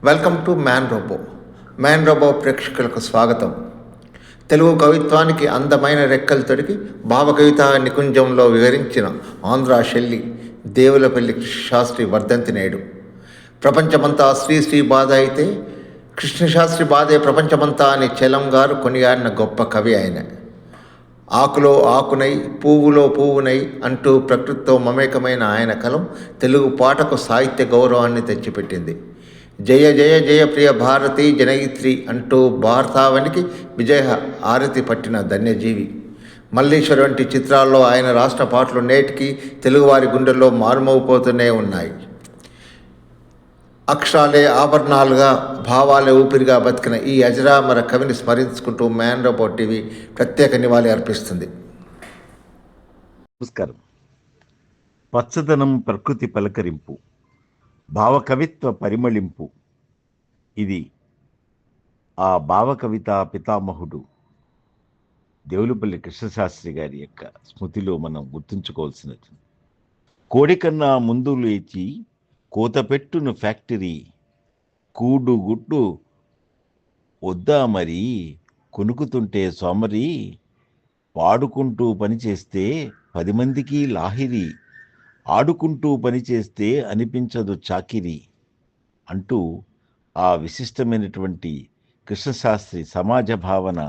Welcome to Man Robo. Man Robo ప్రేక్షకులకు స్వాగతం. తెలుగు కవిత్వానికి అందమైన రెక్కలు తొడిగి భావకవిత నికుంజంలో వివరించిన ఆంధ్ర శెల్లి దేవులపల్లి శాస్త్రి వర్ధంతి నేడు. ప్రపంచమంతా శ్రీ శ్రీ బాధ అయితే కృష్ణశాస్త్రి బాధే ప్రపంచమంతా అని చెలం గారు కొనియాడిన గొప్ప కవి ఆయన. ఆకులో ఆకునై పువ్వులో పువ్వునై అంటూ ప్రకృతితో మమేకమైన ఆయన కలం తెలుగు పాటకు సాహిత్య గౌరవాన్ని తెచ్చిపెట్టింది. జయ జయ జయ ప్రియ భారతి జనయిత్రి అంటూ భారతావనికి విజయ ఆరతి పట్టిన ధన్యజీవి. మల్లీశ్వర్ వంటి చిత్రాల్లో ఆయన రాష్ట్ర పాటలు నేటికి తెలుగువారి గుండెల్లో మారుమోగిపోతూనే ఉన్నాయి. అక్షరాలే ఆభరణాలుగా, భావాలే ఊపిరిగా బతికిన ఈ అజరామర కవిని స్మరించుకుంటూ మ్యాన్ రోబో టీవీ ప్రత్యేక నివాళి అర్పిస్తుంది. నమస్కారం. పచ్చదనం ప్రకృతి పలకరింపు, భావకవిత్వ పరిమళింపు. ఇది ఆ భావకవిత పితామహుడు దేవులపల్లి కృష్ణశాస్త్రి గారి యొక్క స్మృతిలో మనం గుర్తుంచుకోవాల్సినది. కోడికన్నా ముందు లేచి కోతపెట్టును ఫ్యాక్టరీ, కూడుగుడ్డు వద్దా మరి కొనుకుతుంటే సోమరి, పాడుకుంటూ పనిచేస్తే 10 మందికి లాహిరి, ఆడుకుంటూ పనిచేస్తే అనిపించదు చాకిరి అంటూ ఆ విశిష్టమైనటువంటి కృష్ణశాస్త్రి సమాజ భావన,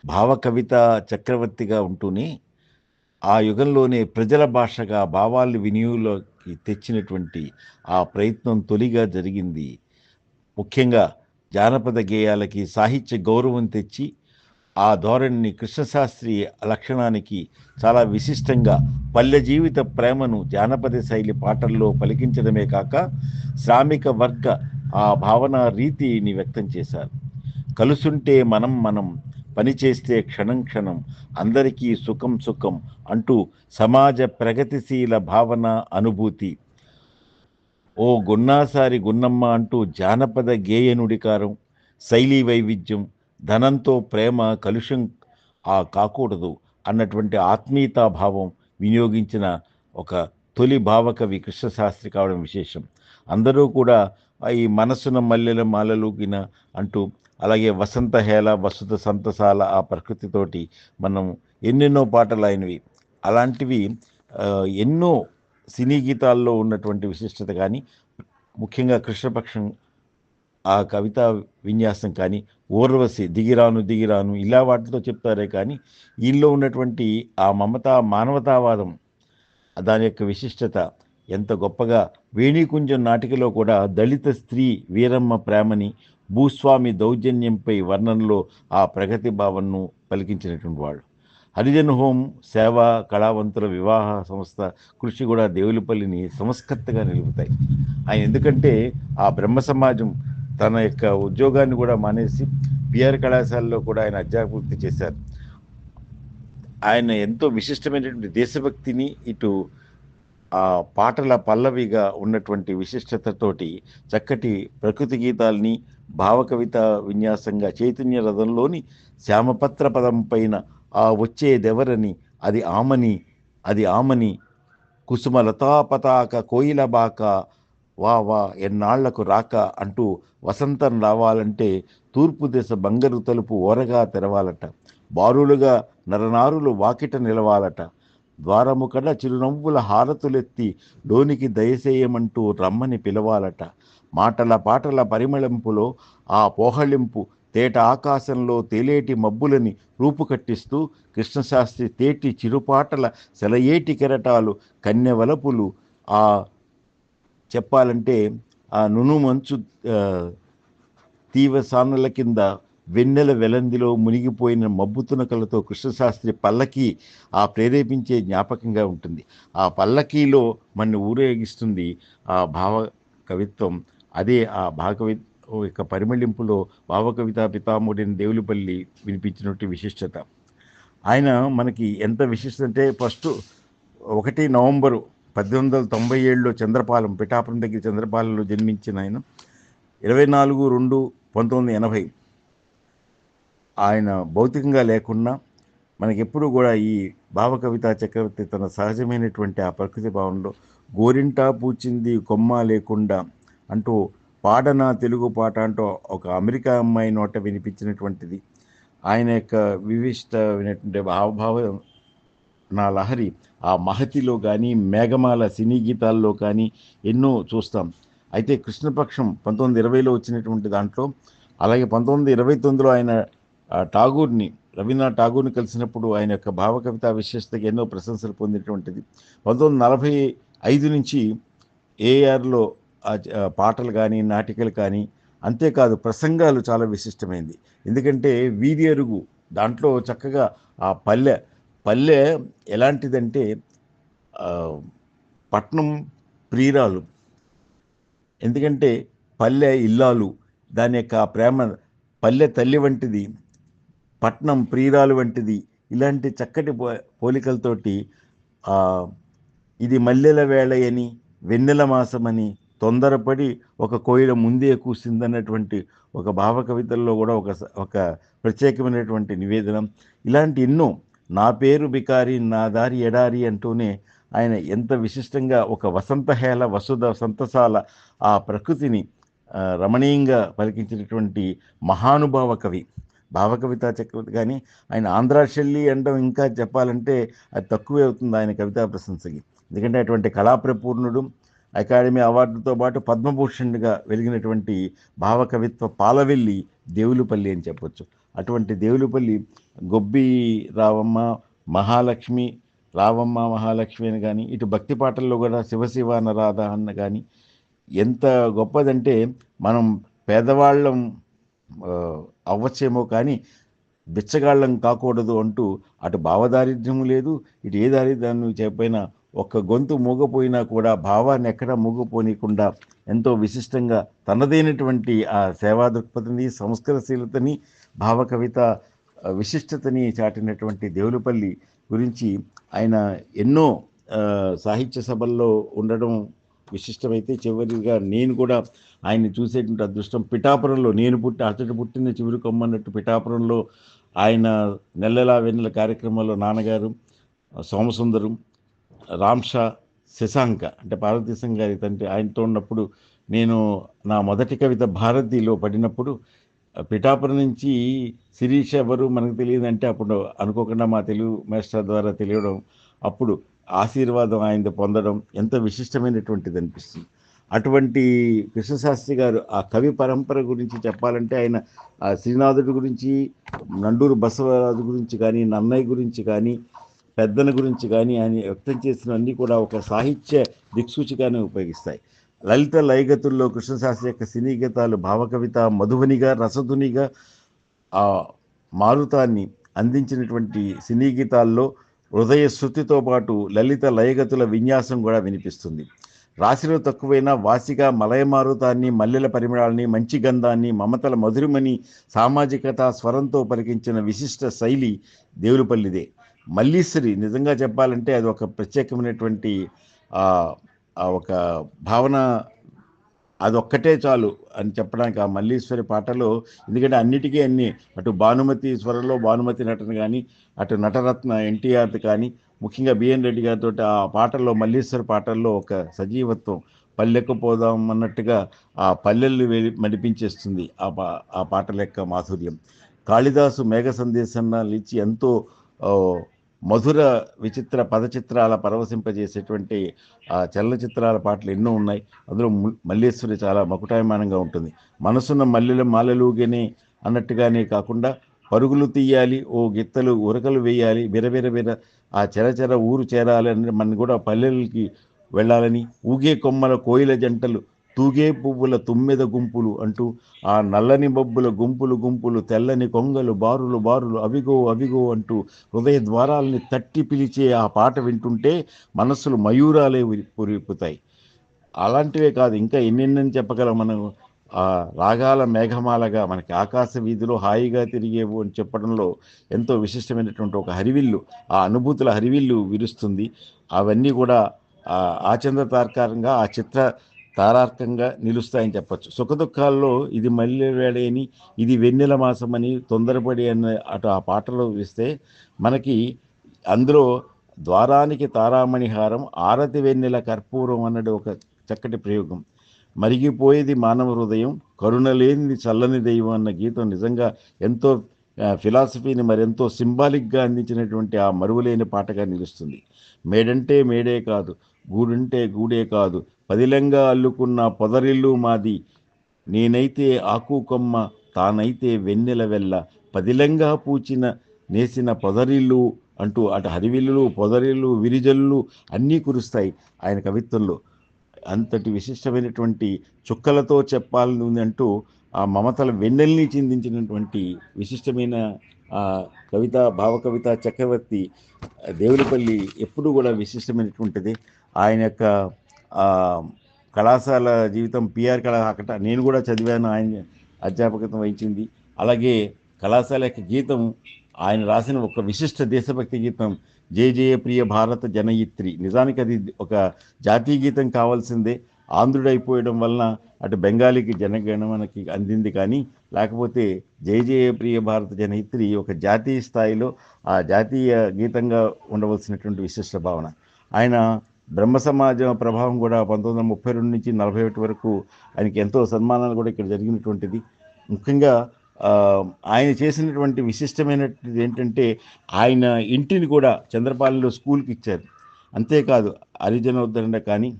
భావకవిత చక్రవర్తిగా ఉంటూనే ఆ యుగంలోనే ప్రజల భాషగా భావాలు వినియోగంలోకి తెచ్చినటువంటి ఆ ప్రయత్నం తొలిగా జరిగింది. ముఖ్యంగా జానపద గేయాలకి సాహిత్య గౌరవం తెచ్చి ఆ ధోరణిని కృష్ణశాస్త్రి లక్షణానికి చాలా విశిష్టంగా పల్లె జీవిత ప్రేమను జానపద శైలి పాటల్లో పలికించడమే కాక శ్రామిక వర్గ ఆ భావన రీతిని వ్యక్తం చేశారు. కలుసుంటే మనం మనం, పనిచేస్తే క్షణం క్షణం, అందరికీ సుఖం సుఖం అంటూ సమాజ ప్రగతిశీల భావన, అనుభూతి. ఓ గున్నాసారి గున్నమ్మ అంటూ జానపద గేయ నుడికారం, శైలీ వైవిధ్యం, ధనంతో ప్రేమ కలుషం కాకూడదు అన్నటువంటి ఆత్మీయతాభావం వినియోగించిన ఒక తొలి భావకవి కృష్ణశాస్త్రి కావడం విశేషం. అందరూ కూడా ఈ మనసున మల్లెల మాలలుగిన అంటూ, అలాగే వసంత హేళ వసుత సంతసాల ఆ ప్రకృతితోటి మనం ఎన్నెన్నో పాటలు అయినవి. అలాంటివి ఎన్నో సినీ గీతాల్లో ఉన్నటువంటి విశిష్టత కానీ, ముఖ్యంగా కృష్ణపక్షం ఆ కవితా విన్యాసం కానీ, ఊర్వశి దిగిరాను దిగిరాను ఇలా వాటితో చెప్తారే కానీ ఈలో ఉన్నటువంటి ఆ మమత మానవతావాదం, దాని యొక్క విశిష్టత ఎంత గొప్పగా. వేణీకుంజం నాటికలో కూడా దళిత స్త్రీ వీరమ్మ ప్రేమని, భూస్వామి దౌర్జన్యంపై వర్ణనలో ఆ ప్రగతి భావనను పలికించినటువంటి వాడు. హరిజన్ హోం సేవా కళావంతుల వివాహ సంస్థ కృషి కూడా దేవులపల్లిని సంస్కర్తగా నిలుపుతాయి. ఆయన ఎందుకంటే ఆ బ్రహ్మ సమాజం తన యొక్క ఉద్యోగాన్ని కూడా మానేసి బిఆర్ కళాశాలలో కూడా ఆయన అధ్యాపూర్తి చేశారు. ఆయన ఎంతో విశిష్టమైనటువంటి దేశభక్తిని, ఇటు ఆ పాటల పల్లవిగా ఉన్నటువంటి విశిష్టతతోటి చక్కటి ప్రకృతి గీతాల్ని భావకవిత విన్యాసంగా చైతన్య రథంలోని శ్యామపత్ర పదం పైన ఆ వచ్చేదెవరని, అది ఆమని కుసుమ లతాపతాక కోయిలబాక వా వా ఎన్నాళ్లకు రాక అంటూ వసంతం రావాలంటే తూర్పు దిశ బంగారు తలుపు ఓరగా తెరవాలట, బారులుగా నరనారులు వాకిట నిలవాలట, ద్వారము కడ చిరునవ్వుల హారతులెత్తి లోనికి దయసేయమంటూ రమ్మని పిలవాలట, మాటల పాటల పరిమళంపులో ఆ పోహళింపు తేట ఆకాశంలో తేలేటి మబ్బులని రూపుకట్టిస్తూ కృష్ణశాస్త్రి తేటి చిరుపాటల సెలయేటి కెరటాలు కన్నెవలపులు, ఆ చెప్పాలంటే ఆ నును మంచు తీవసానుల కింద వెన్నెల వెలందిలో మునిగిపోయిన మబ్బుతునకలతో కృష్ణశాస్త్రి పల్లకి ఆ ప్రేరేపించే జ్ఞాపకంగా ఉంటుంది. ఆ పల్లకీలో మన ఊరేగిస్తుంది ఆ భావ కవిత్వం. అదే ఆ భావకవి యొక్క పరిమళింపులో భావకవితా పితామహుడైన దేవులపల్లి వినిపించినట్టు విశిష్టత. ఆయన మనకి ఎంత విశిష్టత అంటే, ఫస్ట్ 1 నవంబరు 1897లో చంద్రపాలెం, పిఠాపురం దగ్గర చంద్రపాలెంలో జన్మించిన ఆయన 24/2/1980 ఆయన భౌతికంగా లేకున్నా మనకెప్పుడు కూడా ఈ భావకవితా చక్రవర్తి తన సహజమైనటువంటి ఆ ప్రకృతి భావంలో గోరింటా పూచింది కొమ్మ లేకుండా అంటూ పాడన తెలుగు పాట అంటూ ఒక అమెరికా అమ్మాయి నోట వినిపించినటువంటిది. ఆయన యొక్క విశిష్టమైనటువంటి హావభావం, నా లహరి ఆ మహతిలో కానీ, మేఘమాల సినీ గీతాల్లో కానీ ఎన్నో చూస్తాం. అయితే కృష్ణపక్షం 1920లో వచ్చినటువంటి దాంట్లో, అలాగే 1929లో ఆయన ఠాగూర్ని, రవీంద్రనాథ్ ఠాగూర్ని కలిసినప్పుడు ఆయన యొక్క భావకవితా విశేషతకి ఎన్నో ప్రశంసలు పొందినటువంటిది. 1945 నుంచి ఏఆర్లో పాటలు కానీ, నాటికలు కానీ, అంతేకాదు ప్రసంగాలు చాలా విశిష్టమైంది. ఎందుకంటే వీధి అరుగు దాంట్లో చక్కగా ఆ పల్లె పల్లె ఎలాంటిదంటే ఆ, పట్నం ప్రియురాలు, ఎందుకంటే పల్లె ఇల్లాలు, దాని యొక్క ఆ ప్రేమ, పల్లె తల్లి వంటిది, పట్నం ప్రియురాలు వంటిది, ఇలాంటి చక్కటి పోలికలతోటి ఆ, ఇది మల్లెల వేళయని, వెన్నెల మాసమని, తొందరపడి ఒక కోయిల ముందే కూసిందన్నటువంటి ఒక భావ కవితల్లో కూడా ఒక ప్రత్యేకమైనటువంటి నివేదనం. ఇలాంటి ఎన్నో, నా పేరు బికారి నా దారి ఎడారి అంటూనే ఆయన ఎంత విశిష్టంగా ఒక వసంతహేళ వసుధ సంతసాల ఆ ప్రకృతిని రమణీయంగా పలికించినటువంటి మహానుభావ కవి, భావకవితా చక్రవర్తి. కానీ ఆయన ఆంధ్రా శైలి అంటాం ఇంకా చెప్పాలంటే అది తక్కువే అవుతుంది ఆయన కవితా ప్రశంసకి. ఎందుకంటే అటువంటి కళాప్రపూర్ణుడు, అకాడమీ అవార్డుతో పాటు పద్మభూషణ్గా వెలిగినటువంటి భావకవిత్వ పాలవెల్లి దేవులపల్లి అని చెప్పొచ్చు. అటువంటి దేవులపల్లి గొబ్బి రావమ్మ, మహాలక్ష్మి, రావమ్మ మహాలక్ష్మి అని కానీ, ఇటు భక్తి పాటల్లో కూడా శివశివ నరాధ అన్న కానీ ఎంత గొప్పదంటే, మనం పేదవాళ్ళం అవ్వచ్చేమో కానీ బిచ్చగాళ్ళం కాకూడదు అంటూ అటు భావదారిద్ర్యం లేదు, ఇటు ఏ దారిద్ర్యాన్ని చెప్పైనా ఒక్క గొంతు మూగపోయినా కూడా భావాన్ని ఎక్కడా మూగపోనీయకుండా ఎంతో విశిష్టంగా తనదైనటువంటి ఆ సేవా దృక్పథిని, సంస్కరశీలతని, భావకవిత విశిష్టతని చాటినటువంటి దేవులపల్లి గురించి ఆయన ఎన్నో సాహిత్య సభల్లో ఉండడం విశిష్టమైతే, చివరిగా నేను కూడా ఆయన్ని చూసేటువంటి అదృష్టం పిఠాపురంలో, నేను అతడు పుట్టిన చివరి కొమ్మన్నట్టు పిఠాపురంలో ఆయన నెల్లలా వెన్నెల కార్యక్రమంలో నాన్నగారు, సోమసుందరం, రామ్షా, శశాంక అంటే పార్వతీశం గారి తండ్రి, ఆయనతో ఉన్నప్పుడు నేను నా మొదటి కవిత భారతిలో పడినప్పుడు పిఠాపురం నుంచి శిరీష్ ఎవరు మనకు తెలియదంటే అప్పుడు అనుకోకుండా మా తెలుగు మాస్టర్ ద్వారా తెలియడం, అప్పుడు ఆశీర్వాదం ఆయన పొందడం ఎంత విశిష్టమైనటువంటిది అనిపిస్తుంది. అటువంటి కృష్ణశాస్త్రి గారు ఆ కవి పరంపర గురించి చెప్పాలంటే ఆయన ఆ శ్రీనాథుడి గురించి, నండూరు బసవరాజు గురించి కానీ, నన్నయ్య గురించి కానీ, పెద్దన గురించి కానీ ఆయన వ్యక్తం చేసినవన్నీ కూడా ఒక సాహిత్య దిక్సూచిగానే ఉపయోగిస్తాయి. లలిత లయగతుల్లో కృష్ణశాస్త్రి యొక్క సినీ గీతాలు భావకవిత మధువనిగా, రసధునిగా ఆ మారుతాన్ని అందించినటువంటి సినీ గీతాల్లో హృదయ శృతితో పాటు లలిత లయగతుల విన్యాసం కూడా వినిపిస్తుంది. రాశిలో తక్కువైనా వాసిగా మలయమారుతాన్ని, మల్లెల పరిమళాలని, మంచి గంధాన్ని, మమతల మధురిమని సామాజికత స్వరంతో పలికించిన విశిష్ట శైలి దేవులపల్లిదే. మల్లీశ్వరి నిజంగా చెప్పాలంటే అది ఒక ప్రత్యేకమైనటువంటి ఒక భావన, అదొక్కటే చాలు అని చెప్పడానికి ఆ మల్లీశ్వరి పాటలో. ఎందుకంటే అన్నిటికీ అన్ని, అటు భానుమతి స్వరంలో భానుమతి నటన కానీ, అటు నటరత్న ఎన్టీఆర్ది కానీ, ముఖ్యంగా బిఎన్ రెడ్డి గారితో ఆ పాటల్లో, మల్లీశ్వరి పాటల్లో ఒక సజీవత్వం, పల్లెకు పోదాం అన్నట్టుగా ఆ పల్లెల్ని మడిపించేస్తుంది ఆ పాటల యొక్క మాధుర్యం. కాళిదాసు మేఘ సందేశాన్ని ఇచ్చి ఎంతో మధుర విచిత్ర పదచిత్రాల పరవశింపజేసేటువంటి ఆ చలనచిత్రాల పాటలు ఎన్నో ఉన్నాయి. అందులో మల్లేశ్వరి చాలా మకుటాయమానంగా ఉంటుంది. మనసున్న మల్లెల మాలలుగనే అన్నట్టుగానే కాకుండా, పరుగులు తీయాలి ఓ గిత్తలు ఉరకలు వేయాలి, విరవిర ఆ చెరచెర ఊరు చేరాలి అని, మన కూడా పల్లెలకి వెళ్ళాలని, ఊగే కొమ్మల కోయిల జంటలు, తూగే పువ్వుల తుమ్మెద గుంపులు అంటూ ఆ నల్లని బొబ్బుల గుంపులు గుంపులు, తెల్లని కొంగలు బారులు బారులు, అవిగో అవిగో అంటూ హృదయ ద్వారాలని తట్టి పిలిచే ఆ పాట వింటుంటే మనస్సులు మయూరాలే పురిపుతాయి. అలాంటివే కాదు, ఇంకా ఎన్నెన్నని చెప్పగలం మనం. ఆ రాగాల మేఘమాలగా మనకి ఆకాశ వీధిలో హాయిగా తిరిగేవు అని చెప్పడంలో ఎంతో విశిష్టమైనటువంటి ఒక హరివిల్లు, ఆ అనుభూతుల హరివిల్లు విరుస్తుంది. అవన్నీ కూడా ఆచంద్ర తార్కారంగా, ఆ చిత్ర తారార్కంగా నిలుస్తాయని చెప్పచ్చు. సుఖదుఖాల్లో ఇది మల్లె వేడని, ఇది వెన్నెల మాసమని, తొందరపడి అన్న అటు ఆ పాటలో ఇస్తే మనకి అందులో ద్వారానికి తారామణిహారం, ఆరతి వెన్నెల కర్పూరం అన్నది ఒక చక్కటి ప్రయోగం. మరిగిపోయేది మానవ హృదయం, కరుణ లేనిది చల్లని దైవం అన్న గీతం నిజంగా ఎంతో ఫిలాసఫీని మరెంతో సింబాలిక్గా అందించినటువంటి ఆ మరువలేని పాటగా నిలుస్తుంది. మేడంటే మేడే కాదు, గూడుంటే గూడే కాదు, పదిలంగా అల్లుకున్న పొదరిల్లు మాది, నేనైతే ఆకు కొమ్మ, తానైతే వెన్నెల వెల్ల, పదిలంగా పూచిన నేసిన పొదరిల్లు అంటూ అటు హరివిల్లులు, పొదరిల్లు, విరిజల్లు అన్నీ కురుస్తాయి ఆయన కవిత్వంలో. అంతటి విశిష్టమైనటువంటి చుక్కలతో చెప్పాలని ఉంది అంటూ ఆ మమతల వెన్నెల్ని చిందించినటువంటి విశిష్టమైన ఆ కవిత, భావకవిత చక్రవర్తి దేవులపల్లి ఎప్పుడు కూడా విశిష్టమైనటువంటిది. ఆయన యొక్క ఆ కళాశాల జీవితం పిఆర్ కళా అక్కడ నేను కూడా చదివాను, ఆయన అధ్యాపకత్వం వహించింది. అలాగే కళాశాల యొక్క గీతం ఆయన రాసిన ఒక విశిష్ట దేశభక్తి గీతం జయ జయ ప్రియ భారత జనయిత్రి. నిజానికి అది ఒక జాతీయ గీతం కావాల్సిందే, ఆంధ్రుడైపోయడం వలన అటు బెంగాలీకి జనగణమనకి అందింది. కానీ లేకపోతే జయ జయ ప్రియ భారత జనయిత్రి ఒక జాతీయ స్థాయిలో ఆ జాతీయ గీతంగా ఉండవలసినటువంటి విశిష్ట భావన. ఆయన బ్రహ్మ సమాజం ప్రభావం కూడా 1932 నుంచి 41 వరకు ఆయనకి ఎంతో సన్మానాలు కూడా ఇక్కడ జరిగినటువంటిది. ముఖ్యంగా ఆయన చేసినటువంటి విశిష్టమైనది ఏంటంటే ఆయన ఇంటిని కూడా చంద్రపాలెంలో స్కూల్కి ఇచ్చారు. అంతేకాదు హరిజనోద్ధరణ కానీ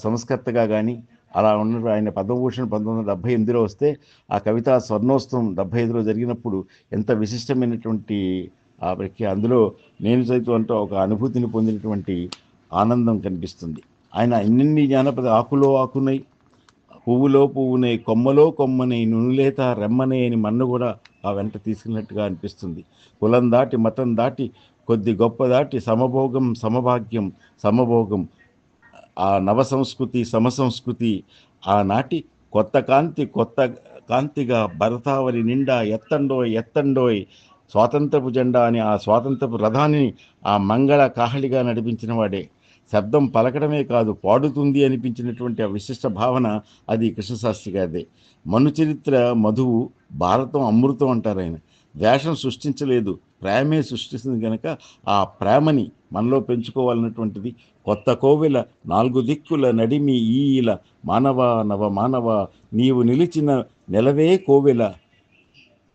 సంస్కర్తగా కానీ అలా ఉన్న ఆయన పద్మభూషణ్ 1978లో వస్తే ఆ కవితా స్వర్ణోత్సవం 75లో జరిగినప్పుడు ఎంత విశిష్టమైనటువంటి ఆ ప్రక్రియ, అందులో నేను సైతం అంటూ ఒక అనుభూతిని పొందినటువంటి ఆనందం కనిపిస్తుంది. ఆయన ఎన్నెన్ని జానపద ఆకులో ఆకునై, పువ్వులో పువ్వునై, కొమ్మలో కొమ్మనై, నునులేత రెమ్మనే అని మన్ను కూడా ఆ వెంట తీసుకున్నట్టుగా అనిపిస్తుంది. కులం దాటి, మతం దాటి, కొద్ది గొప్ప దాటి, సమభోగం సమభాగ్యం సమభోగం, ఆ నవ సంస్కృతి సమసంస్కృతి, ఆనాటి కొత్త కాంతిగా భరతావరి నిండా ఎత్తండోయ్ ఎత్తండోయ్ స్వాతంత్రపు జెండా అని ఆ స్వాతంత్రపు రథాన్ని ఆ మంగళ కాహళిగా నడిపించిన వాడే. శబ్దం పలకడమే కాదు పాడుతుంది అనిపించినటువంటి ఆ విశిష్ట భావన అది కృష్ణశాస్త్రి గారిదే. మను చరిత్ర మధువు, భారతం అమృతం అంటారు ఆయన. వేషం సృష్టించలేదు, ప్రేమే సృష్టిస్తుంది కనుక ఆ ప్రేమని మనలో పెంచుకోవాలన్నటువంటిది. కొత్త కోవెల 4 దిక్కుల నడిమి ఈల, మానవ నవ మానవ నీవు నిలిచిన నెలవే కోవెల,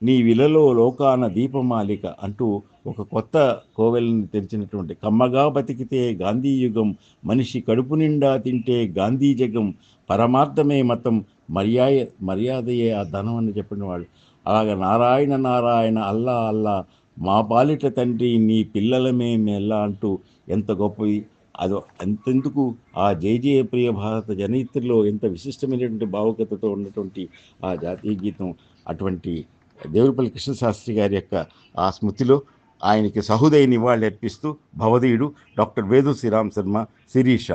నీ విలలో లోకాన దీపమాలిక అంటూ ఒక కొత్త కోవెలను తెరిచినటువంటి. కమ్మగా బతికితే గాంధీ యుగం, మనిషి కడుపు నిండా తింటే గాంధీ జగం, పరమార్థమే మతం, మర్యాదయే ఆ ధనం అని చెప్పిన వాడు. అలాగ నారాయణ నారాయణ అల్లా అల్లా, మా పాలిట తండ్రి నీ పిల్లలమే మెల్లా అంటూ ఎంత గొప్పది. అది అంతెందుకు ఆ జయ జయ ప్రియ భారత జనయిత్రిలో ఎంత విశిష్టమైనటువంటి భావుకతతో ఉన్నటువంటి ఆ జాతీయ గీతం. అటువంటి దేవులపల్లి కృష్ణశాస్త్రి గారి యొక్క ఆ స్మృతిలో ఆయనకి సహృదయ నివాళి అర్పిస్తూ భవదీయుడు డాక్టర్ వేదు శ్రీరామ్ శర్మ, శిరీష.